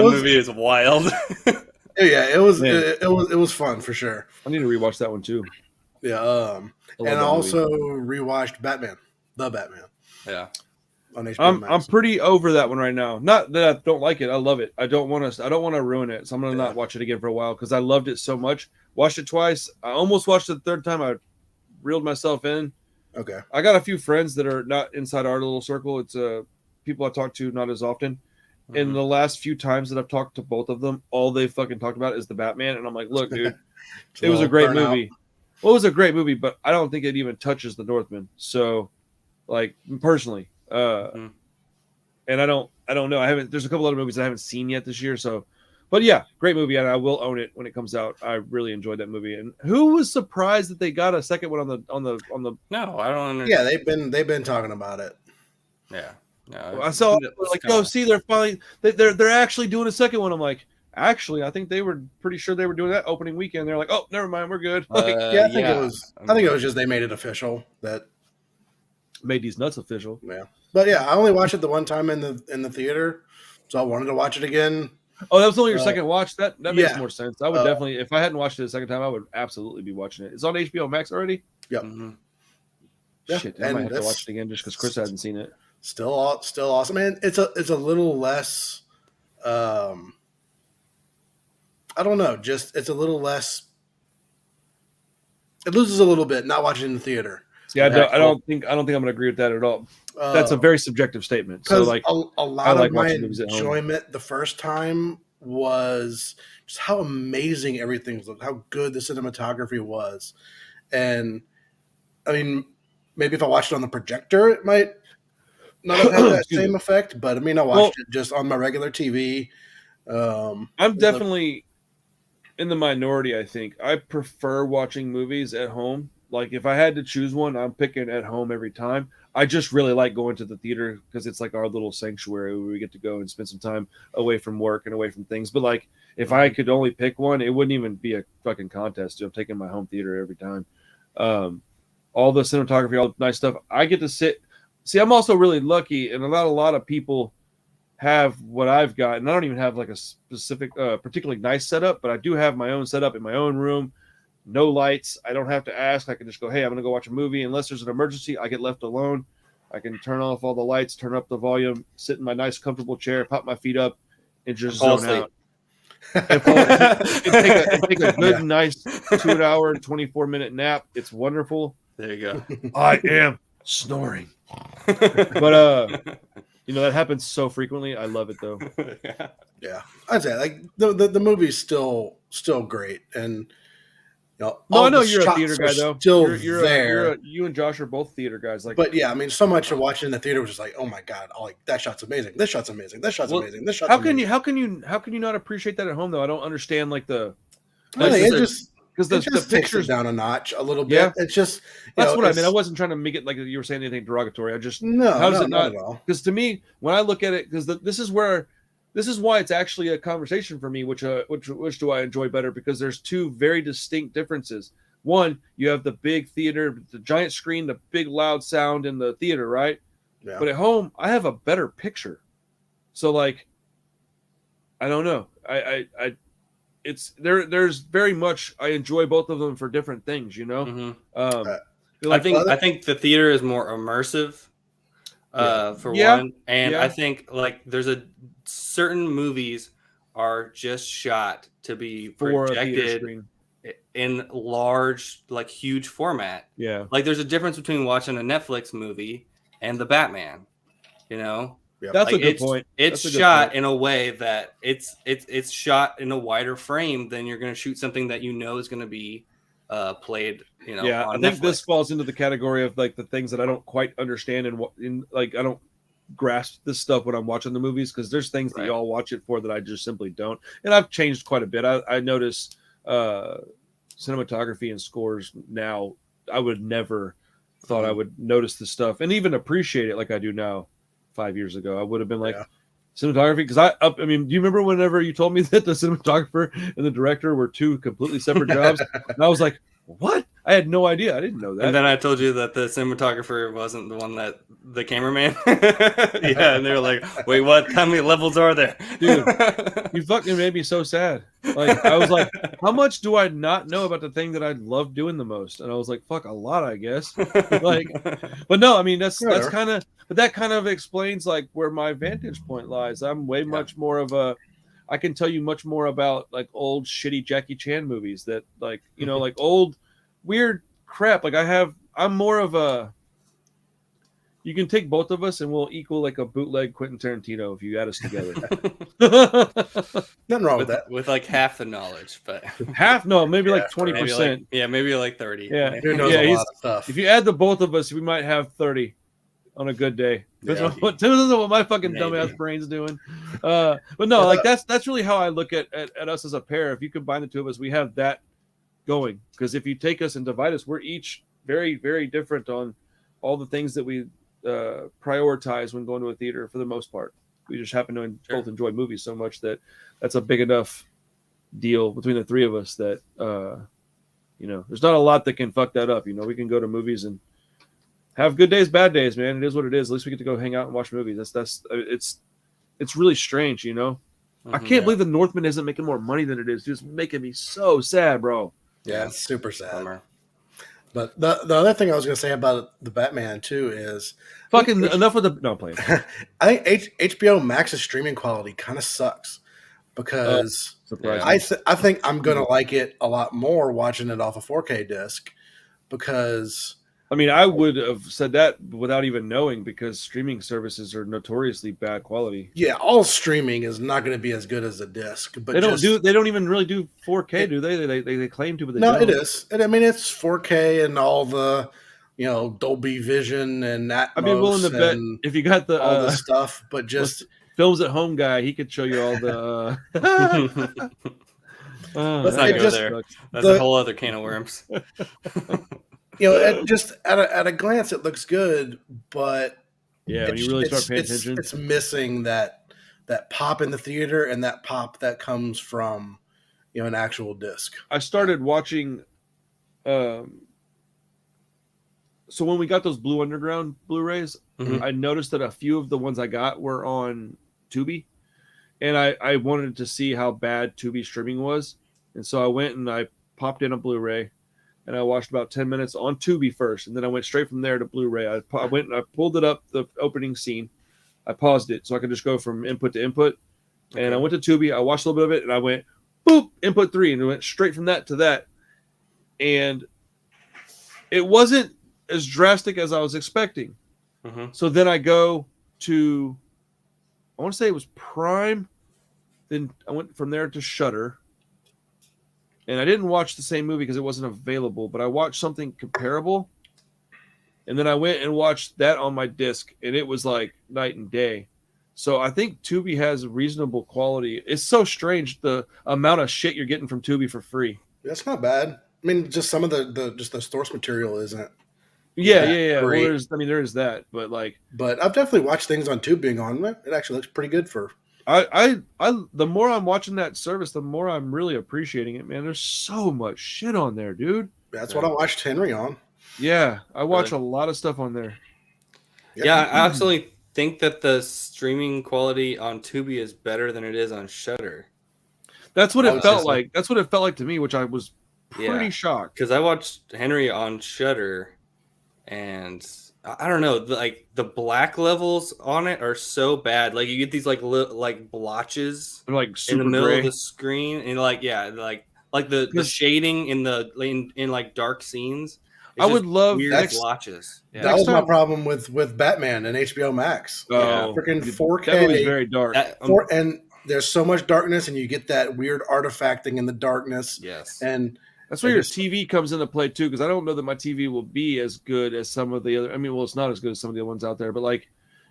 movie is wild. Yeah, it was fun for sure. I need to rewatch that one too. Yeah, and I also rewatched Batman, the Batman. Yeah. On HBO Max. I'm pretty over that one right now. Not that I don't like it. I love it. I don't want to ruin it. So I'm gonna not watch it again for a while because I loved it so much. Watched it twice. I almost watched it the third time. I reeled myself in. Okay. I got a few friends that are not inside our little circle. It's people I talk to not as often. Mm-hmm. In the last few times that I've talked to both of them, all they fucking talked about is the Batman, and I'm like, look, dude, it was a great movie. Well, it was a great movie, but I don't think it even touches the Northman. So, like personally. And I don't know. There's a couple other movies I haven't seen yet this year. So, but yeah, great movie. And I will own it when it comes out. I really enjoyed that movie. And who was surprised that they got a second one on the, no, I don't understand. Yeah. They've been talking about it. Yeah. No, I saw like, oh, see, they're finally, they're actually doing a second one. I'm like, actually, I think they were pretty sure they were doing that opening weekend. They're like, oh, never mind. We're good. Like, I think it was just, they made it official that made these nuts official. Yeah. But yeah, I only watched it the one time in the theater, so I wanted to watch it again. Oh, that was only your second watch? That makes more sense. I would definitely, if I hadn't watched it the second time, I would absolutely be watching it. It's on HBO Max already? Yep. Mm-hmm. Yeah. Shit, I might have to watch it again just because Chris hasn't seen it. Still awesome. Man, it's a little less I don't know, just it's a little less, it loses a little bit not watching it in the theater. Yeah, I don't think I'm going to agree with that at all. That's a very subjective statement. So, like, a lot of my enjoyment the first time was just how amazing everything looked, how good the cinematography was, and I mean, maybe if I watched it on the projector, it might not have had that same effect. But I mean, I watched it just on my regular TV. I'm definitely in the minority. I think I prefer watching movies at home. Like, if I had to choose one, I'm picking at home every time. I just really like going to the theater because it's like our little sanctuary where we get to go and spend some time away from work and away from things. But, like, if I could only pick one, it wouldn't even be a fucking contest. I'm taking my home theater every time. All the cinematography, all the nice stuff. I get to sit. See, I'm also really lucky, and not a lot of people have what I've got. And I don't even have, like, a specific, particularly nice setup, but I do have my own setup in my own room. No lights. I don't have to ask. I can just go, hey, I'm going to go watch a movie. Unless there's an emergency, I get left alone. I can turn off all the lights, turn up the volume, sit in my nice, comfortable chair, pop my feet up, and just zone out. And take a good, nice 2 hour, 24-minute nap. It's wonderful. There you go. I am snoring. But, that happens so frequently. I love it, though. Yeah. I'd say, like, the movie's still great. And No, I know you're a theater guy though. You and Josh are both theater guys. But yeah, I mean, so much of watching in the theater was just like, oh my god, that shot's amazing. This shot's amazing. This shot's amazing. This shot's amazing. How can you not appreciate that at home though? I don't understand because the pictures down a notch a little bit. Yeah. It's just that's what I mean. I wasn't trying to make it like you were saying anything derogatory. I just not at all. Because to me, when I look at it, because this is why it's actually a conversation for me. Which do I enjoy better? Because there's two very distinct differences. One, you have the big theater, the giant screen, the big loud sound in the theater, right? Yeah. But at home, I have a better picture. So like, I don't know. It's there's very much I enjoy both of them for different things, you know. Mm-hmm. I think the theater is more immersive for one, and I think like there's certain movies are just shot to be projected in large, like huge format. Yeah, like there's a difference between watching a Netflix movie and the Batman, you know. Yep. That's a good point. It's shot in a way that it's shot in a wider frame than you're going to shoot something that you know is going to be played. You know, yeah. on I think Netflix. This falls into the category of like the things that I don't quite understand I don't grasp this stuff when I'm watching the movies because there's things that y'all watch it for that I just simply don't. And I've changed quite a bit. I notice cinematography and scores now. I would never thought I would notice this stuff and even appreciate it like I do now. 5 years ago, I would have been like cinematography because I mean, do you remember whenever you told me that the cinematographer and the director were two completely separate jobs? And I was like, what? I had no idea. I didn't know that. And then I told you that the cinematographer wasn't the one that the cameraman. Yeah, and they were like, wait, what? How many levels are there? Dude, you fucking made me so sad. Like, I was like, how much do I not know about the thing that I love doing the most? And I was like, fuck, a lot, I guess. Like, but no, I mean, that's kind of, but that kind of explains like where my vantage point lies. I'm way much more of I can tell you much more about like old shitty Jackie Chan movies that like, you know, like old weird crap. Like I'm more of a, you can take both of us and we'll equal like a bootleg Quentin Tarantino if you add us together. Nothing wrong with that. With like half the knowledge, but maybe like 20%. Maybe like 30. Yeah. Who knows a lot of stuff. If you add the both of us, we might have 30 on a good day. This is what my fucking dumbass brain's doing. But no, like that's really how I look at us as a pair. If you combine the two of us, we have that going. Because if you take us and divide us, we're each very, very different on all the things that we prioritize when going to a theater for the most part. We just happen to both enjoy movies so much that's a big enough deal between the three of us that you know, there's not a lot that can fuck that up. You know, we can go to movies and have good days, bad days, man. It is what it is. At least we get to go hang out and watch movies. It's really strange, you know. I can't believe the Northman isn't making more money than it is. It's making me so sad, bro. Yeah, it's super sad. Bummer. But the other thing I was going to say about the Batman too is fucking enough with the playing. I think HBO Max's streaming quality kind of sucks because I think I'm going to like it a lot more watching it off a 4K disc because. I mean, I would have said that without even knowing because streaming services are notoriously bad quality. Yeah, all streaming is not going to be as good as a disc. But they don't even really do 4K, do they? They claim to, but they don't. It is. And I mean, it's 4K and all the, you know, Dolby Vision and Atmos. I'd be willing to bet if you got all the stuff, but just Films at Home guy, he could show you all the. Let's not go there. That's a whole other can of worms. You know, just at a glance, it looks good, but when you really start paying attention, it's missing that pop in the theater and that pop that comes from, you know, an actual disc. I started watching. So when we got those Blue Underground Blu-rays, I noticed that a few of the ones I got were on Tubi, and I wanted to see how bad Tubi streaming was, and so I went and I popped in a Blu-ray. And I watched about 10 minutes on Tubi first, and then I went straight from there to Blu-ray. I went and I pulled it up, the opening scene. I paused it so I could just go from input to input. And I went to Tubi. I watched a little bit of it, and I went, boop, input 3, and it went straight from that to that. And it wasn't as drastic as I was expecting. So then I go to, I want to say it was Prime. Then I went from there to Shudder. and I didn't watch the same movie because it wasn't available, but I watched something comparable, and then I went and watched that on my disc, and it was like night and day. So I think Tubi has reasonable quality. It's so strange the amount of shit you're getting from Tubi for free. That's not bad. I mean, just some of the source material isn't. Yeah. Well, there is that, but I've definitely watched things on Tubi being on. It actually looks pretty good for. I the more I'm watching that service, the more I'm really appreciating it, man. There's so much shit on there, dude. That's what I watched Henry on. Yeah, I watch a lot of stuff on there. Yeah, I absolutely think that the streaming quality on Tubi is better than it is on Shudder. That's what it felt like. That's what it felt like to me, which I was pretty shocked. Because I watched Henry on Shudder, and I don't know, like the black levels on it are so bad. Like you get these like blotches, like in the middle gray of the screen, and like the shading in like dark scenes. I would love weird blotches. Yeah. That was my problem with Batman and HBO Max. Freaking 4K. That movie's very dark. And there's so much darkness, and you get that weird artifacting in the darkness. Yes, and that's where your TV comes into play too, because I don't know that my TV will be as good as some of the other. I mean, well, it's not as good as some of the other ones out there, but like,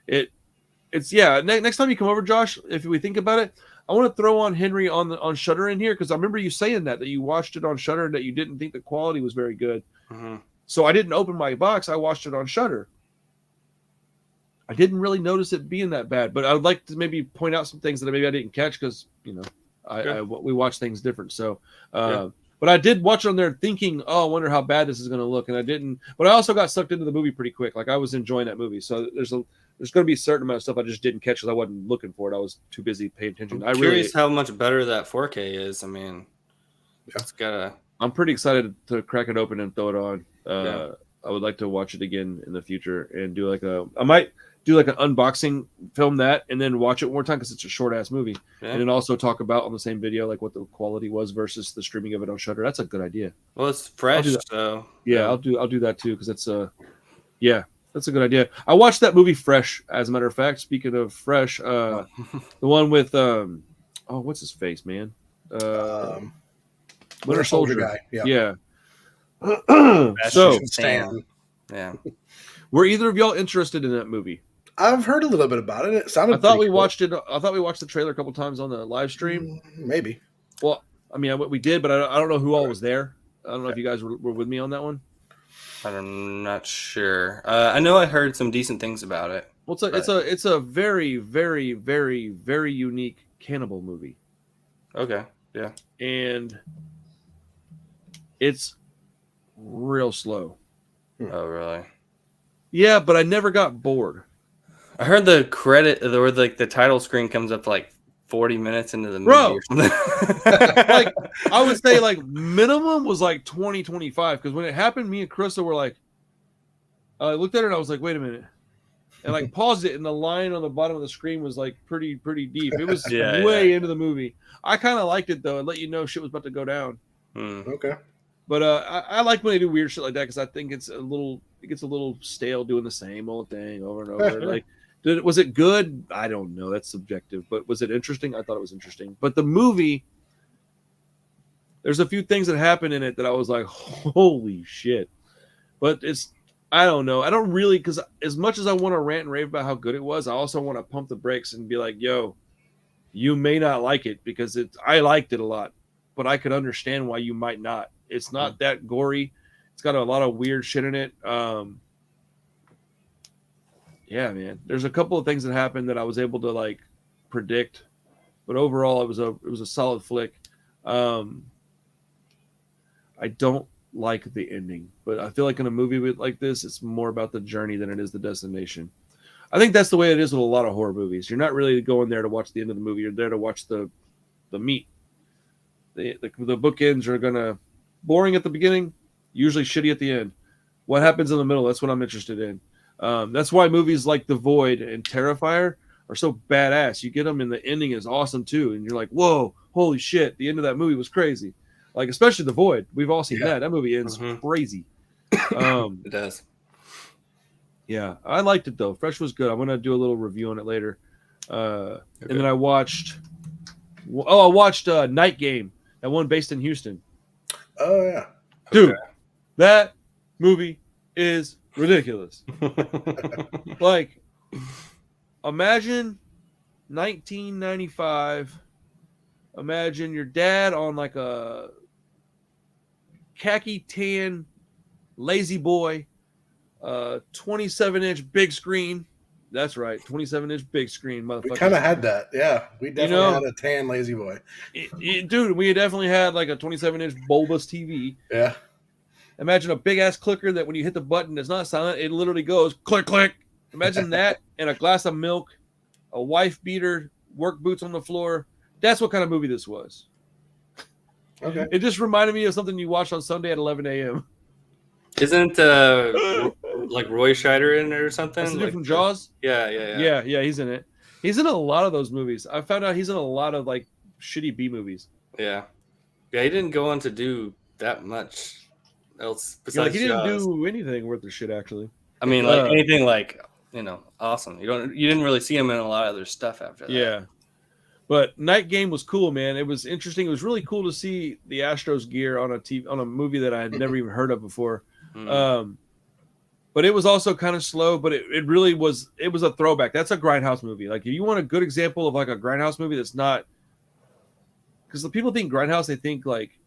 it's next time you come over, Josh, if we think about it, I want to throw on Henry on Shudder in here because I remember you saying that you watched it on Shudder and that you didn't think the quality was very good. Mm-hmm. So I didn't open my box. I watched it on Shudder. I didn't really notice it being that bad, but I would like to maybe point out some things that maybe I didn't catch because we watch things different. So, but I did watch it on there thinking, oh, I wonder how bad this is going to look, and I didn't. But I also got sucked into the movie pretty quick. Like I was enjoying that movie. So there's going to be a certain amount of stuff I just didn't catch because I wasn't looking for it. I was too busy paying attention. I'm curious how much better that 4K is. I mean, it's gotta. I'm pretty excited to crack it open and throw it on. I would like to watch it again in the future and do I might do like an unboxing, film that, and then watch it one more time because it's a short ass movie, and then also talk about on the same video like what the quality was versus the streaming of it on Shudder. That's a good idea. Well, it's fresh, so I'll do that too because it's that's a good idea. I watched that movie Fresh, as a matter of fact. Speaking of Fresh, the one with what's his face, man? Winter Soldier guy. Yeah. So, were either of y'all interested in that movie? I've heard a little bit about it. It sounded. I thought we watched it. I thought we watched the trailer a couple times on the live stream. Maybe. Well, I mean, we did, but I don't know who all was there. I don't know if you guys were with me on that one. I'm not sure. I know I heard some decent things about it. Well, it's a very, very, very, very unique cannibal movie. Okay. Yeah. And it's real slow. Oh, really? Yeah, but I never got bored. I heard the credit or like the title screen comes up like 40 minutes into the movie or something. Like I would say like minimum was like 20, 25 because when it happened, me and Krista were like, I looked at her and I was like, wait a minute. And like paused it and the line on the bottom of the screen was like pretty deep. It was way into the movie. I kind of liked it though. It let you know shit was about to go down. Okay. But I like when they do weird shit like that because I think it gets a little stale doing the same old thing over and over. Like, was it good? I don't know. That's subjective. But was it interesting? I thought it was interesting. But the movie, there's a few things that happen in it that I was like, holy shit. But I don't know. I don't really, because as much as I want to rant and rave about how good it was, I also want to pump the brakes and be like, yo, you may not like it because I liked it a lot, but I could understand why you might not. It's not that gory. It's got a lot of weird shit in it. Yeah, man. There's a couple of things that happened that I was able to like predict, but overall it was a solid flick. I don't like the ending, but I feel like in a movie like this, it's more about the journey than it is the destination. I think that's the way it is with a lot of horror movies. You're not really going there to watch the end of the movie. You're there to watch the meat. The bookends are gonna boring at the beginning, usually shitty at the end. What happens in the middle? That's what I'm interested in. That's why movies like The Void and Terrifier are so badass. You get them and the ending is awesome too. And you're like, whoa, holy shit. The end of that movie was crazy. Like, especially The Void. We've all seen that. That movie ends crazy. It does. Yeah, I liked it though. Fresh was good. I'm going to do a little review on it later. And then I watched Night Game, that one based in Houston. Oh yeah, dude, that movie is ridiculous. Like, imagine 1995. Imagine your dad on like a khaki tan lazy boy, 27-inch big screen. That's right, 27-inch big screen, motherfucker. We kind of had that, yeah. We definitely had a tan lazy boy. Dude, we definitely had like a 27-inch bulbous TV. Yeah. Imagine a big ass clicker that when you hit the button, it's not silent. It literally goes click click. Imagine that and a glass of milk, a wife beater, work boots on the floor. That's what kind of movie this was. Okay. It just reminded me of something you watched on Sunday at 11 a.m. Isn't like Roy Scheider in it or something? That's the dude like, from Jaws? Yeah, he's in it. He's in a lot of those movies. I found out he's in a lot of like shitty B movies. Yeah, he didn't go on to do that much else besides he didn't Jaws. do anything worth the shit, actually. I mean, like anything like, awesome. You didn't really see him in a lot of other stuff after that. Yeah. But Night Game was cool, man. It was interesting. It was really cool to see the Astros gear on a movie that I had never even heard of before. But it was also kind of slow, but it really was. It was a throwback. That's a Grindhouse movie. Like, if you want a good example of like a Grindhouse movie that's not, because the people think Grindhouse, they think like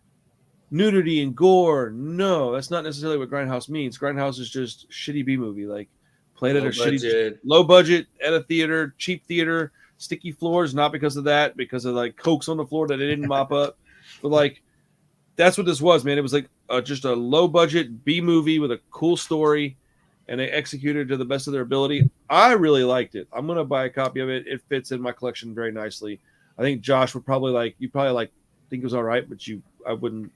nudity and gore. No, that's not necessarily what Grindhouse means. Grindhouse is just shitty B movie, like played at a shitty, low budget at a theater, cheap theater. Sticky floors, not because of that, because of like cokes on the floor that they didn't mop up. But like, that's what this was, man. It was like just a low budget B movie with a cool story, and they executed to the best of their ability. I really liked it. I'm gonna buy a copy of it. It fits in my collection very nicely. I think Josh would probably like. You probably think it was all right, but I wouldn't.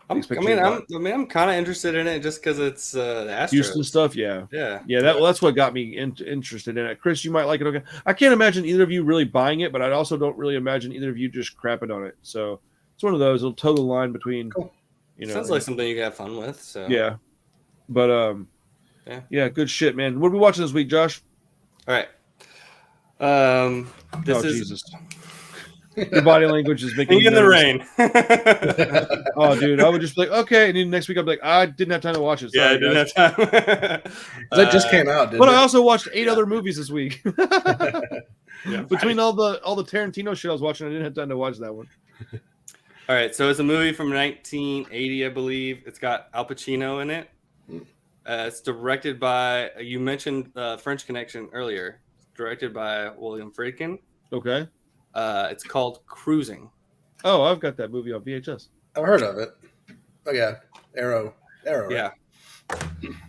I'm kind of interested in it just because it's the Astros. Houston stuff, yeah. That's what got me interested in it. Chris, you might like it. Okay, I can't imagine either of you really buying it, but I also don't really imagine either of you just crapping on it. So it's one of those. It'll toe the line between. Cool. Sounds like something you can have fun with. So yeah, but yeah, good shit, man. What are we watching this week, Josh? All right. Jesus. Your body language is making me in the rain. Oh, dude, I would just be like, okay, and then next week I'd be like, I didn't have time to watch it. Sorry, I didn't have time. That just came out, didn't but it? I also watched 8 other movies this week. Between all the Tarantino shit I was watching, I didn't have time to watch that one. All right, so it's a movie from 1980, I believe. It's got Al Pacino in it. It's directed by, you mentioned French Connection earlier. It's directed by William Friedkin. Okay. It's called Cruising. Oh, I've got that movie on VHS. I've heard of it. Oh yeah, Arrow. Yeah.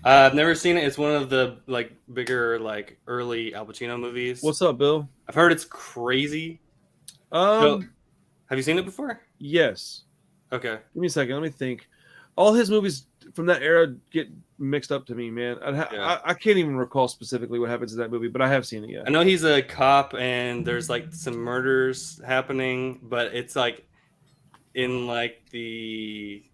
I've never seen it. It's one of the like bigger like early Al Pacino movies. What's up, Bill? I've heard it's crazy. Have you seen it before? Yes. Okay. Give me a second. Let me think. All his movies from that era get mixed up to me, man. I can't even recall specifically what happens in that movie, but I have seen it. Yeah. I know he's a cop, and there's like some murders happening, but it's like in like the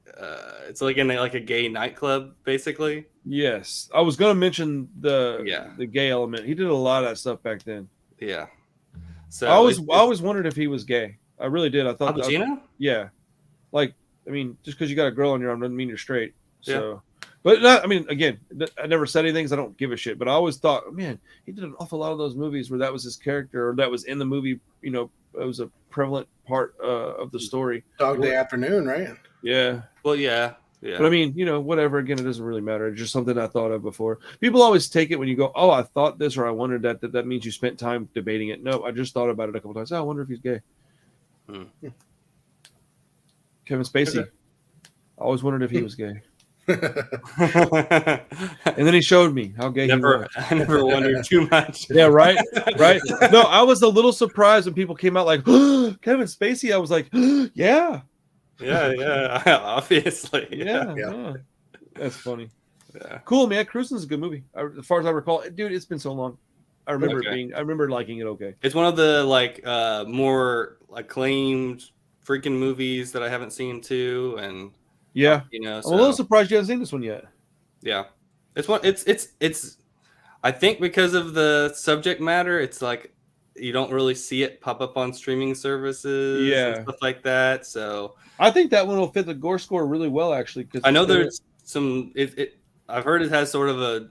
it's like in like a gay nightclub, basically. Yes, I was gonna mention the gay element. He did a lot of that stuff back then. Yeah. So I always wondered if he was gay. I really did. I thought Al Pacino? Yeah. Like, I mean, just because you got a girl on your arm doesn't mean you're straight. So, but not, I mean, again, I never said anything because I don't give a shit. But I always thought, man, he did an awful lot of those movies where that was his character or that was in the movie. It was a prevalent part of the story. Dog Day Afternoon, right? Yeah. Well, yeah. But I mean, whatever. Again, it doesn't really matter. It's just something I thought of before. People always take it when you go, "Oh, I thought this," or "I wondered that." That means you spent time debating it. No, I just thought about it a couple times. Oh, I wonder if he's gay. Kevin Spacey. Okay. I always wondered if he was gay. And then he showed me how gay he was. I never wondered too much. Yeah, right? Right? No, I was a little surprised when people came out like, oh, Kevin Spacey. I was like, oh, yeah. Yeah, obviously. Yeah. That's funny. Yeah. Cool, man. Cruising's a good movie. As far as I recall, dude, it's been so long. I remember liking it okay. It's one of the like more acclaimed freaking movies that I haven't seen too, and yeah, so, I'm a little surprised you haven't seen this one yet. Yeah, it's I think because of the subject matter, it's like you don't really see it pop up on streaming services and stuff like that. So I think that one will fit the gore score really well, actually. Because I know there's some. I've heard it has sort of a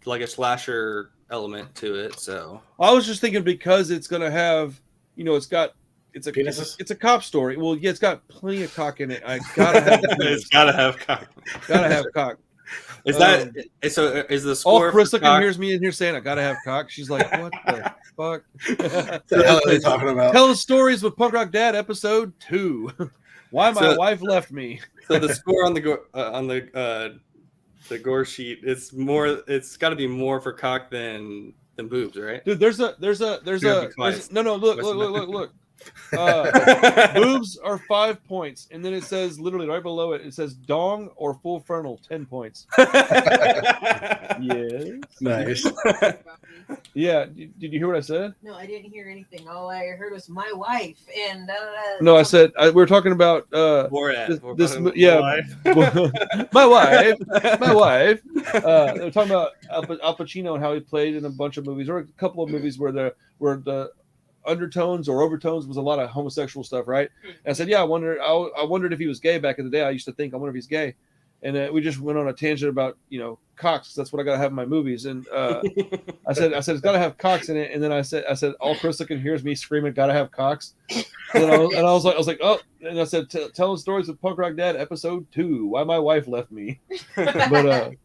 like a slasher element to it. So I was just thinking because it's gonna have, it's a cop story. Well, yeah, it's got plenty of cock in it. I gotta have it's gotta have cock. Gotta have cock. Is that so? Is the score? All Krista can hears me in here saying I gotta have cock. She's like, what the fuck? What the hell are they talking about? Tell the stories with Punk Rock Dad, episode 2. Why my wife left me. So the score on the gore sheet, it's got to be more for cock than boobs, right? Dude, there's no, look. Boobs are 5 points, and then it says literally right below it says dong or full frontal 10 points. Yes. Nice. Yeah, did you hear what I said? No, I didn't hear anything. All I heard was my wife and no, I said we were talking about my wife. They were talking about Al Pacino and how he played in a bunch of movies, or a couple of movies where the undertones or overtones was a lot of homosexual stuff, right? And I said, yeah, I wondered if he was gay back in the day. I used to think, I wonder if he's gay. And we just went on a tangent about, cocks. That's what I gotta have in my movies. And I said it's gotta have cocks in it. And then I said all Krista can hear is me screaming, gotta have cocks. And I was like, oh. And I said, telling stories with Punk Rock Dad, episode 2. Why my wife left me. But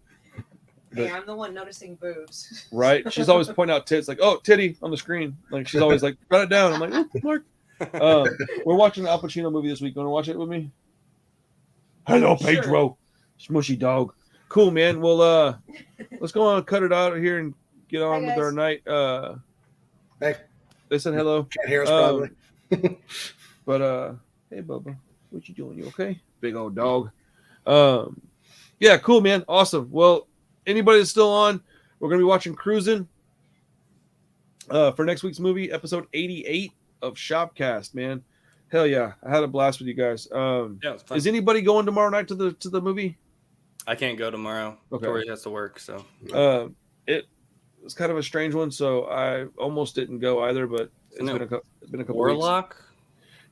hey, I'm the one noticing boobs. Right? She's always pointing out tits, like, oh, titty on the screen. Like, she's always like, write it down. I'm like, oh, Mark. We're watching the Al Pacino movie this week. You want to watch it with me? Hello, Pedro. Smushy dog. Cool, man. Well, let's go on and cut it out here and get on with our night. Hey. They said hello. Can't hear us probably. But, hey, Bubba. What you doing? You okay? Big old dog. Yeah, cool, man. Awesome. Well, anybody that's still on, we're going to be watching Cruising for next week's movie, episode 88 of SHOPcast, man. Hell yeah. I had a blast with you guys. Is anybody going tomorrow night to the movie? I can't go tomorrow. Okay. Tori has to work, so. It's kind of a strange one, so I almost didn't go either, but it's been a couple Warlock? weeks.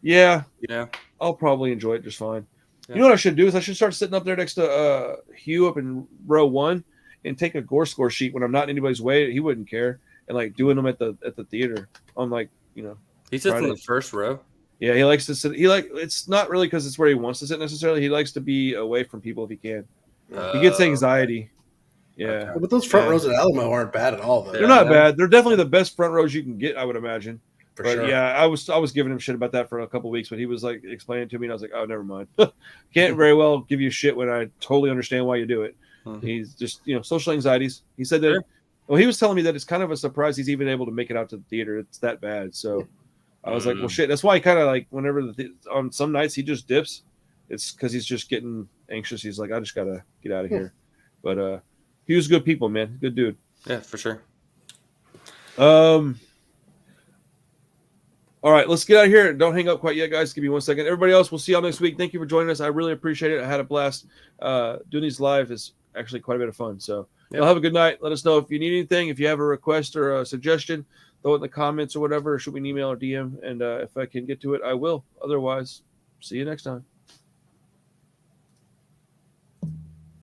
Yeah. Yeah. I'll probably enjoy it just fine. Yeah. You know what I should do is I should start sitting up there next to Hugh up in row 1 and take a gore score sheet when I'm not in anybody's way. He wouldn't care, and like doing them at the theater on He sits in the first row. Yeah, he likes to sit. It's not really because it's where he wants to sit necessarily. He likes to be away from people if he can. He gets anxiety. Yeah, okay. But those front rows at Alamo aren't bad at all, though. They're not bad. They're definitely the best front rows you can get, I would imagine. For sure. Yeah, I was giving him shit about that for a couple of weeks, but he was like explaining to me, and I was like, oh, never mind. Can't very well give you shit when I totally understand why you do it. Mm-hmm. He's just social anxieties. He said that. Sure. Well, he was telling me that it's kind of a surprise he's even able to make it out to the theater. It's that bad. So I was like, well, shit. That's why he kind of like whenever on some nights he just dips. It's because he's just getting anxious. He's like, I just gotta get out of here. But he was good people, man. Good dude. Yeah, for sure. All right, let's get out of here. Don't hang up quite yet, guys. Give me 1 second. Everybody else, we'll see y'all next week. Thank you for joining us. I really appreciate it. I had a blast. Doing these live is actually quite a bit of fun. So y'all have a good night. Let us know if you need anything. If you have a request or a suggestion, throw it in the comments or whatever. Or shoot me an email or DM. And if I can get to it, I will. Otherwise, see you next time.